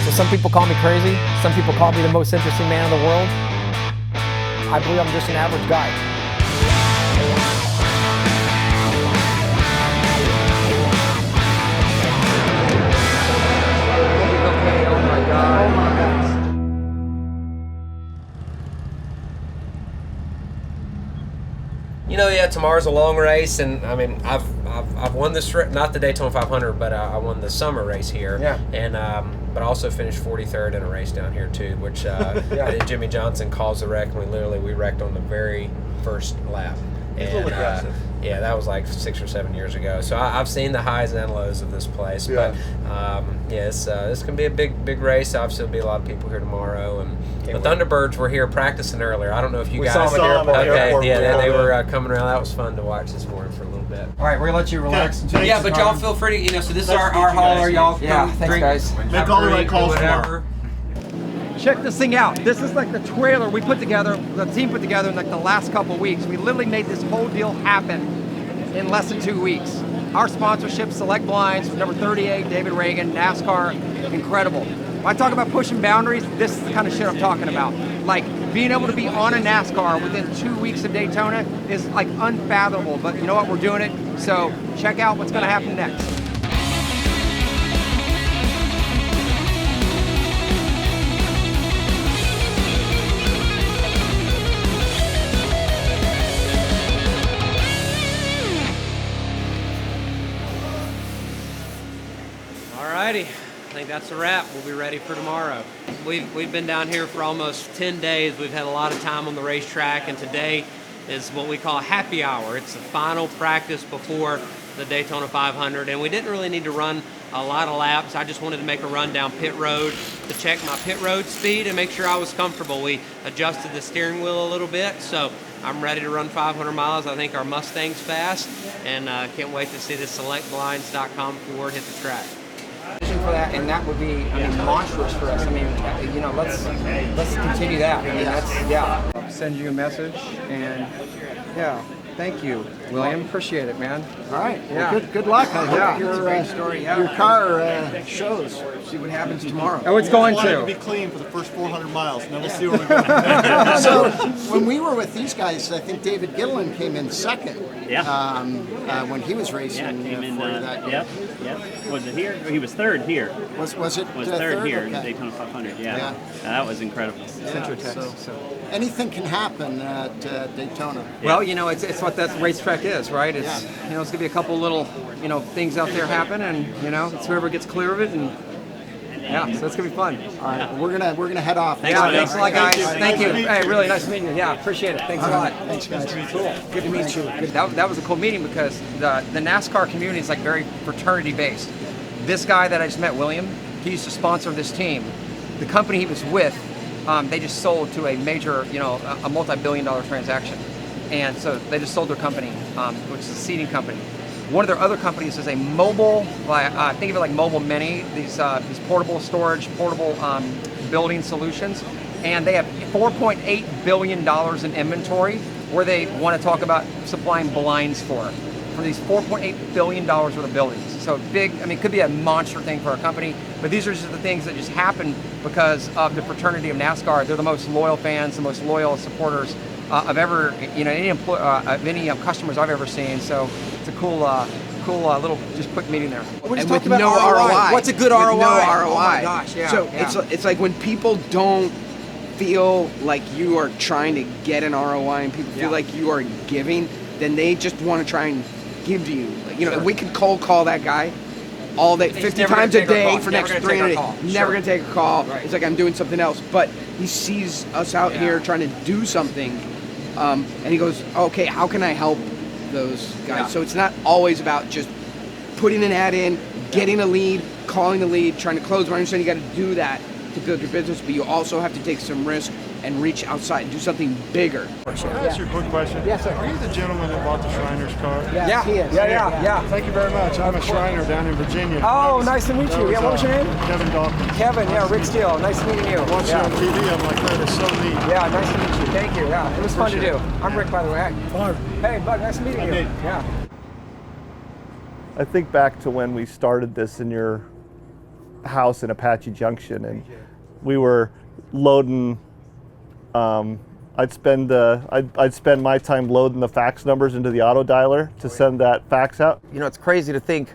So some people call me crazy. Some people call me the most interesting man in the world. I believe I'm just an average guy. Oh my God. Oh my God. You know, yeah, tomorrow's a long race, and I mean, I've won this, not the Daytona 500, but I won the summer race here. Yeah. And but I also finished 43rd in a race down here too, which Jimmy Johnson caused the wreck, and we wrecked on the very first lap. It's a little aggressive. Yeah, that was like 6 or 7 years ago. So I've seen the highs and lows of this place. Yeah. But it's going to be a big race. Obviously, there'll be a lot of people here tomorrow. And the Thunderbirds were here practicing earlier. I don't know if you guys saw them at the airport. They were coming around. That was fun to watch this morning for a little bit. All right, we're gonna let you relax. Yeah, but y'all feel free to, so this is our hauler. Y'all Thanks, guys. Make all the right calls tomorrow. Check this thing out. This is like the trailer we put together, the team put together in like the last couple of weeks. We literally made this whole deal happen in less than 2 weeks. Our sponsorship, Select Blinds, number 38, David Ragan, NASCAR, incredible. When I talk about pushing boundaries, this is the kind of shit I'm talking about. Like being able to be on a NASCAR within 2 weeks of Daytona is like unfathomable, but you know what, we're doing it. So check out what's gonna happen next. Alrighty, I think that's a wrap. We'll be ready for tomorrow. We've been down here for almost 10 days. We've had a lot of time on the racetrack, and today is what we call happy hour. It's the final practice before the Daytona 500, and we didn't really need to run a lot of laps. I just wanted to make a run down pit road to check my pit road speed and make sure I was comfortable. We adjusted the steering wheel a little bit, so I'm ready to run 500 miles. I think our Mustang's fast, and can't wait to see the selectblinds.com Ford hit the track. For that, and that would be, I mean, monstrous for us. I mean, you know, let's continue that. I mean, that's, I'll send you a message, and yeah, thank you, William. Appreciate it, man. All right. Yeah. Well, good luck. I hope It's a great story. Yeah. your car shows. See what happens tomorrow. Oh, it's going to to. be clean for the first 400 miles, and then we'll see where we go. So when we were with these guys, I think David Gilliland came in second. Yeah. When he was racing. Yeah, came in. for that. Yep. Was it here? He was third here. Was it? Was third here in the Okay. Daytona 500. Yeah. Yeah. That was incredible. Yeah, so anything can happen at Daytona. Well, you know, it's what that racetrack is, right? It's you know, it's gonna be a couple little, you know, things out there happen, and you know, it's whoever gets clear of it, and yeah, so it's gonna be fun. All right, we're gonna head off. Thanks, Yeah, thanks a lot, guys. Thank you. Nice to meet Hey, you. really nice meeting you. Yeah, appreciate it. Thanks a lot. Thanks, guys. Cool. Good to meet you. That was a cool meeting because the NASCAR community is like very fraternity based. This guy that I just met, William, he used to sponsor this team. The company he was with, they just sold to a major, you know, a multi-billion-dollar transaction, and so they just sold their company, which is a seating company. One of their other companies is a mobile, think of it like Mobile Mini, these portable storage, portable building solutions, and they have $4.8 billion in inventory where they want to talk about supplying blinds for these $4.8 billion worth of buildings. So big, I mean, it could be a monster thing for our company, but these are just the things that just happen because of the fraternity of NASCAR. They're the most loyal fans, the most loyal supporters of ever, you know, any customers I've ever seen. So it's a cool little, just quick meeting there. And with no ROI. What's a good ROI? With no ROI. Oh my gosh, yeah. So yeah. it's like when people don't feel like you are trying to get an ROI and people feel like you are giving, then they just want to try and give to you. Like, you know, Sure. we could cold call that guy all day, He's 50 never times gonna a take our day call. for Never next gonna take our 300 call. days. Sure. Never going to take a call. Right. It's like I'm doing something else. But he sees us out here trying to do something, and he goes, okay, how can I help those guys? Yeah. So it's not always about just putting an ad in, getting a lead, calling the lead, trying to close them. I understand you got to do that to build your business, but you also have to take some risk and reach outside and do something bigger. Can I ask you a quick question? Yes, sir. Are you the gentleman that bought the Shriner's car? Yeah, he is. yeah. Thank you very much. I'm a Shriner down in Virginia. Oh, nice to meet you. Yeah, what was your name? Kevin Dawkins. Kevin, yeah, Rick Steele. Nice meeting you. Watching Yeah. on TV, I'm like, that is so neat. Yeah, nice to meet you. Thank you. Yeah, it was fun to Appreciate do. I'm Rick, by the way. Hey, Bud, nice meeting you. Yeah. I think back to when we started this in your house in Apache Junction, and we were loading. I'd spend my time loading the fax numbers into the auto dialer to send that fax out. You know, it's crazy to think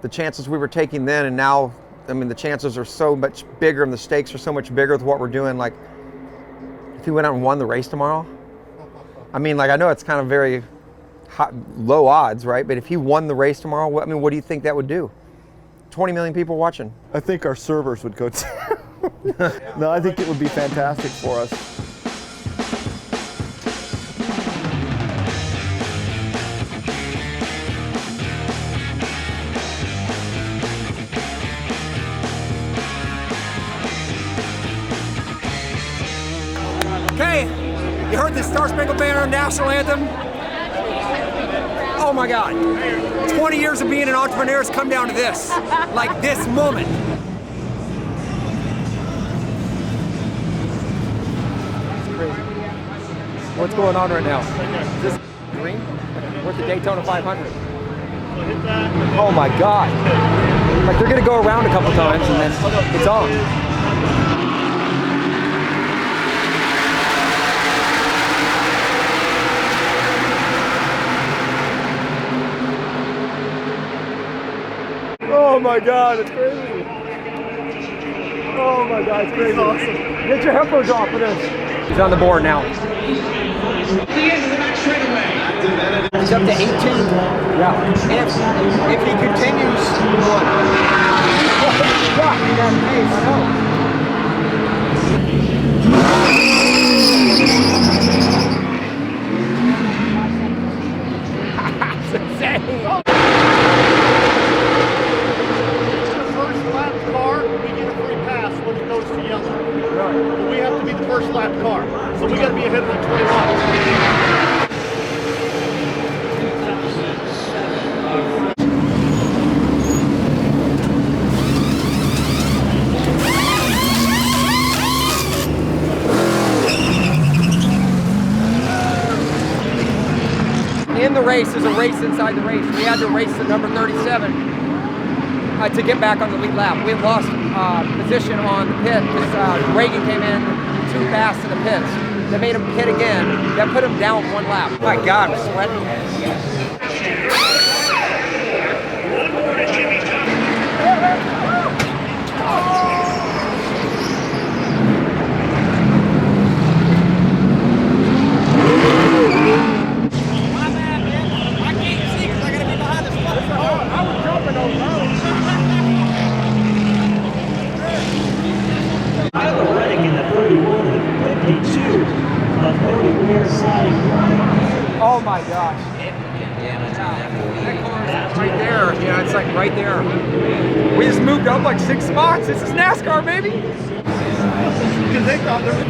the chances we were taking then and now. I mean, the chances are so much bigger and the stakes are so much bigger with what we're doing. Like, if he went out and won the race tomorrow, I mean, like, I know it's kind of very low odds, right? But if he won the race tomorrow, I mean, what do you think that would do? 20 million people watching. I think our servers would go too. No, I think it would be fantastic for us. Okay, you heard the Star Spangled Banner national anthem? Oh my God. 20 years of being an entrepreneur has come down to this. Like this moment. It's crazy. What's going on right now? Is this green? We're at the Daytona 500. Oh my God. Like they're gonna go around a couple times and then it's on. Oh my God, it's crazy. Oh my God, it's crazy. Awesome. Get your headphones off for this. He's on the board now. He's up to 18. Yeah. If he continues, that pace, That's insane. First lap car, we get a free pass when it goes to yellow. But we have to be the first lap car, so we got to be ahead of the 21. In the race is a race inside the race. We had to race the number 37 to get back on the lead lap. We lost position on the pit because Ragan came in too fast to the pits. That made him pit again. That put him down one lap. My God, I'm sweating. David Ragan in the 31 and 52 of Cody Rear side. Oh my gosh. Right there. Yeah, it's like right there. We just moved up like 6 spots. This is NASCAR, baby. Because they thought there was...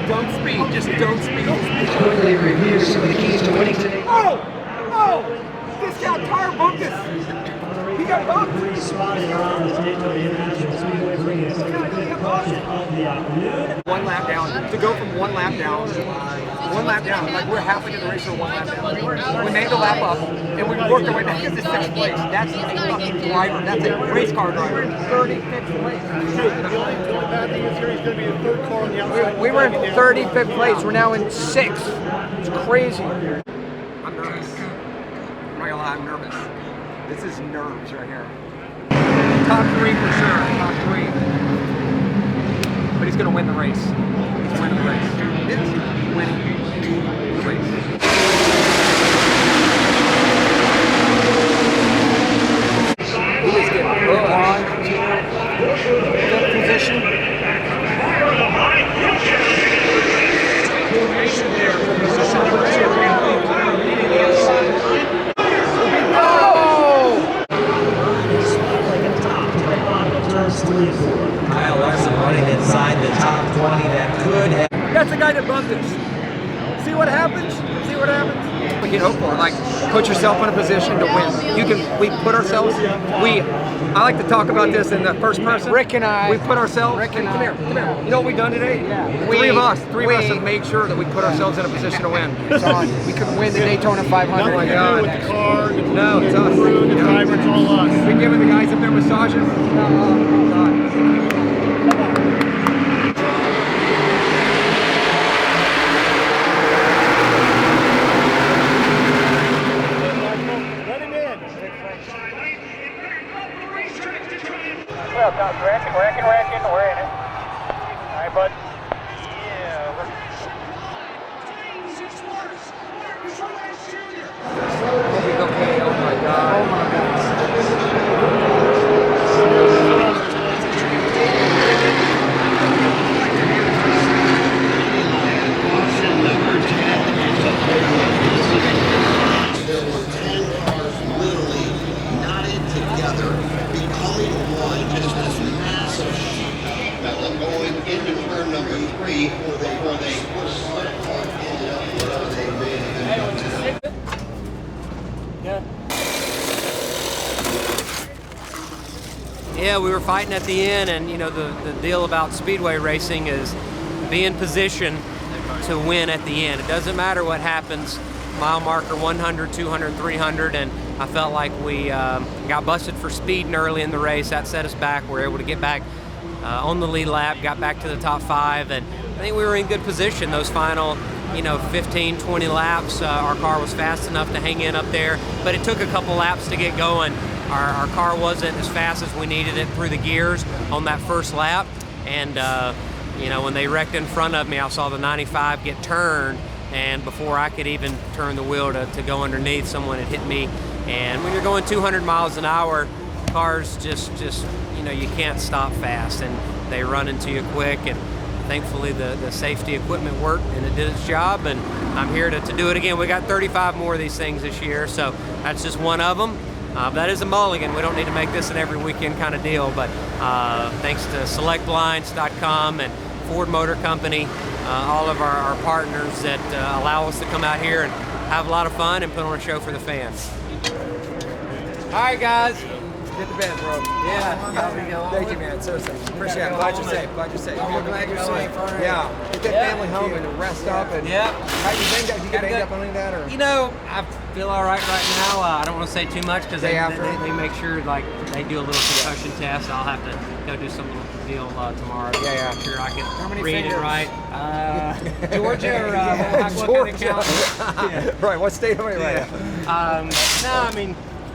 Don't speed. Just don't speed. Quickly review some of the keys to winning today. Oh! This guy tire bumped us. He got bumped. Spotting around the Daytona International Speedway, bringing us a good caution of the afternoon. 1 lap down. To go from 1 lap down, 1 lap down. Like we're halfway through the race or 1 lap down. We made the lap up and we worked our way back to 6th place. That's a fucking driver. That's a race car driver. 35th place. The only bad thing is here, he's going to be the third car on the outside. We were in 35th place. We're now in 6th. It's crazy. I'm nervous. I'm not gonna lie, I'm nervous. This is nerves right here. Top 3 for sure. Top 3. But he's gonna win the race. He's winning the race. He's winning the race. He is getting good position. Kyle Larson running inside the top 20 that could have. That's the guy that bumped us. See what happens? See what happens? But get hopeful. Like, put yourself in a position to win. We put ourselves. I like to talk about this in the first person. Rick and I. We put ourselves. Come here. You know what we've done today? Yeah. Three of us have made sure that we put ourselves in a position to win. It's on. We could win the Daytona 500. Oh my God. With the car, No, it's us. the driver, it's all us. We giving the guys up there massages. Oh, God. Reckon, we're in it. All right, bud. Yeah. Okay, oh my God. Oh my God. There were 10 cars literally knotted together, becoming one, just this massive sheet metal going into turn number 3 before they split apart and ended up wherever they made it. Yeah, we were fighting at the end, and you know the deal about speedway racing is be in position to win at the end. It doesn't matter what happens, mile marker 100, 200, 300, and I felt like we got busted for speeding early in the race. That set us back. We were able to get back on the lead lap, got back to the top 5, and I think we were in good position those final 15, 20 laps. Our car was fast enough to hang in up there, but it took a couple laps to get going. Our car wasn't as fast as we needed it through the gears on that first lap, and when they wrecked in front of me, I saw the 95 get turned, and before I could even turn the wheel to go underneath, someone had hit me. And when you're going 200 miles an hour, cars just you can't stop fast, and they run into you quick. And thankfully the safety equipment worked and it did its job, and I'm here to do it again. We got 35 more of these things this year, so that's just one of them. That is a mulligan. We don't need to make this an every weekend kind of deal, but thanks to SelectBlinds.com and Ford Motor Company, all of our partners that allow us to come out here and have a lot of fun and put on a show for the fans. All right, guys. Get the bed, bro. Yeah. Thank you, man. Seriously. Appreciate it. Glad you're safe. Glad you're safe. I'm glad you're safe. All right. Yeah. Get that family home and rest up. And Yeah. How you think that? You get banged up on any of that? Or? I feel all right now. I don't want to say too much because they make sure they do a little concussion test. I'll have to go do some little deal tomorrow. Yeah. I'm sure I can read fingers? it right. Georgia or Georgia. County. Right. What state am I right?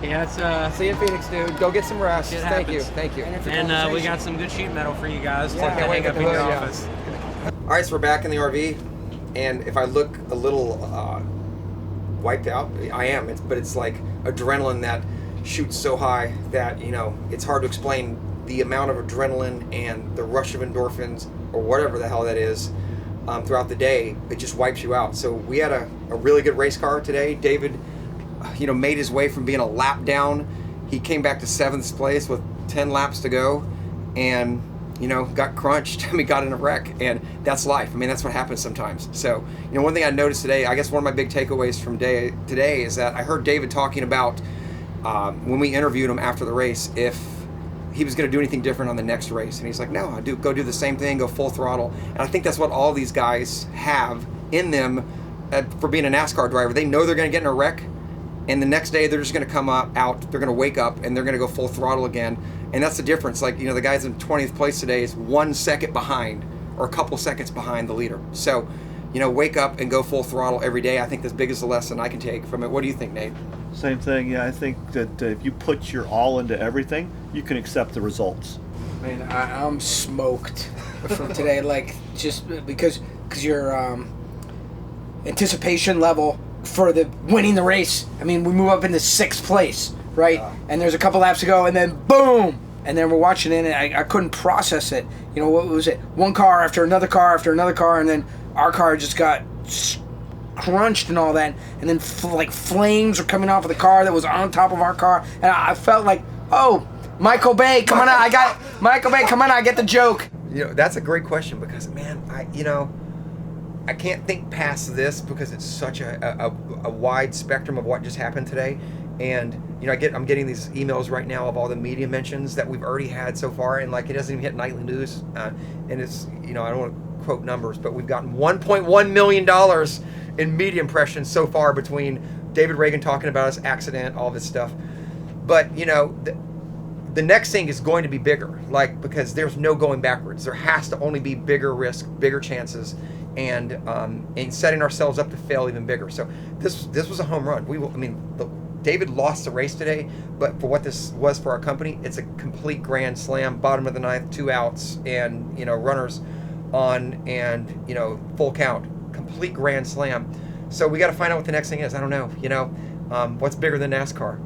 It's See you in Phoenix, dude. Go get some rest. It Thank you. happens. Thank you. And we got some good sheet metal for you guys to can't wait hang to up get in the your hood, yeah. office. All right, so we're back in the RV, and if I look a little wiped out, I am. But it's like adrenaline that shoots so high that it's hard to explain the amount of adrenaline and the rush of endorphins or whatever the hell that is throughout the day. It just wipes you out. So we had a really good race car today. David, made his way from being a lap down. He came back to 7th place with 10 laps to go, and got crunched. Got in a wreck, and that's life. That's what happens sometimes. So, one thing I noticed today, I guess one of my big takeaways from today is that I heard David talking about when we interviewed him after the race, if he was going to do anything different on the next race, and he's like, no, go do the same thing, go full throttle. And I think that's what all these guys have in them for being a NASCAR driver. They know they're going to get in a wreck, and the next day they're just going to come out, they're going to wake up, and they're going to go full throttle again. And that's the difference. Like, the guys in 20th place today is 1 second behind, or a couple seconds behind the leader. So, wake up and go full throttle every day. I think that's the biggest lesson I can take from it. What do you think, Nate? Same thing. Yeah, I think that if you put your all into everything, you can accept the results. Man, I'm smoked from today. Just because your anticipation level for the winning the race. We move up into 6th place, right? And there's a couple laps to go, and then boom! And then we're watching it, and I couldn't process it. What was it? One car after another car after another car, and then our car just got crunched and all that. And then flames were coming off of the car that was on top of our car, and I felt like, oh, Michael Bay, come on out! Michael Bay, come on out! I get the joke. That's a great question because, man, I can't think past this because it's such a wide spectrum of what just happened today. And you know, I'm getting these emails right now of all the media mentions that we've already had so far, and like it doesn't even hit nightly news. And it's, you know, I don't want to quote numbers, but we've gotten $1.1 million in media impressions so far between David Ragan talking about his accident, all this stuff. But you know, the next thing is going to be bigger, like, because there's no going backwards. There has to only be bigger risk, bigger chances, and setting ourselves up to fail even bigger. So this was a home run. David lost the race today, but for what this was for our company, it's a complete grand slam, bottom of the ninth, 2 outs, and you know, runners on, and you know, full count, complete grand slam. So we got to find out what the next thing is. I don't know, you know, what's bigger than NASCAR?